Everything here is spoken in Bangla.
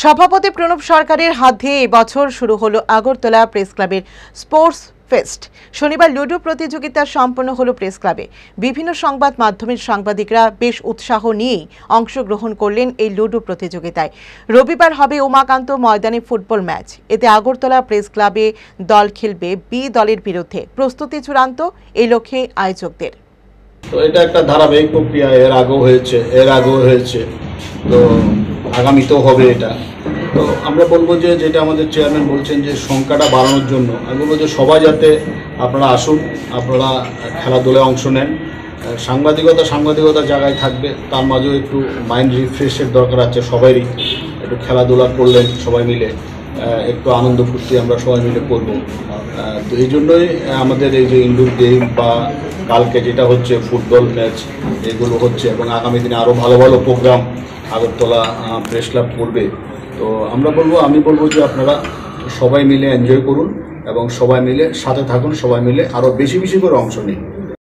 সভাপতি প্রণব সরকারের হাত দিয়ে এবছর শুরু হলো আগরতলা প্রেস ক্লাবের স্পোর্টস ফেস্ট। শনিবার লুডো প্রতিযোগিতা সম্পন্ন হলো প্রেস ক্লাবে। বিভিন্ন সংবাদ মাধ্যমের সাংবাদিকরা বেশ উৎসাহ নিয়েই অংশগ্রহণ করলেন এই লুডো প্রতিযোগিতায়। রবিবার হবে উমাকান্ত ময়দানে ফুটবল ম্যাচ। এতে আগরতলা প্রেস ক্লাবে দল খেলবে বি দলের বিরুদ্ধে। প্রস্তুতি চূড়ান্ত, এই লক্ষ্যে আয়োজকদের। তো এটা একটা ধারাবাহিক প্রক্রিয়া, এর আগেও হয়েছে, তো আগামীতেও হবে এটা। তো আমরা বলবো যে যেটা আমাদের চেয়ারম্যান বলছেন যে সংখ্যাটা বাড়ানোর জন্য আমি বলবো যে সবাই যাতে আপনারা আসুন, আপনারা খেলাধুলায় অংশ নেন। সাংবাদিকতার জায়গায় থাকবে, তার মাঝেও একটু মাইন্ড রিফ্রেশের দরকার আছে সবারই। একটু খেলাধুলা করলেন সবাই মিলে, একটু আনন্দ ফুর্তি আমরা সবাই মিলে করবো। তো এই জন্যই আমাদের এই যে ইনডোর গেম বা কালকে যেটা হচ্ছে ফুটবল ম্যাচ, এগুলো হচ্ছে এবং আগামী দিনে আরও ভালো ভালো প্রোগ্রাম আগরতলা প্রেস ক্লাব করবে। তো আমি বলবো যে আপনারা সবাই মিলে এনজয় করুন এবং সবাই মিলে সাথে থাকুন, সবাই মিলে আরও বেশি করে অংশ নিন।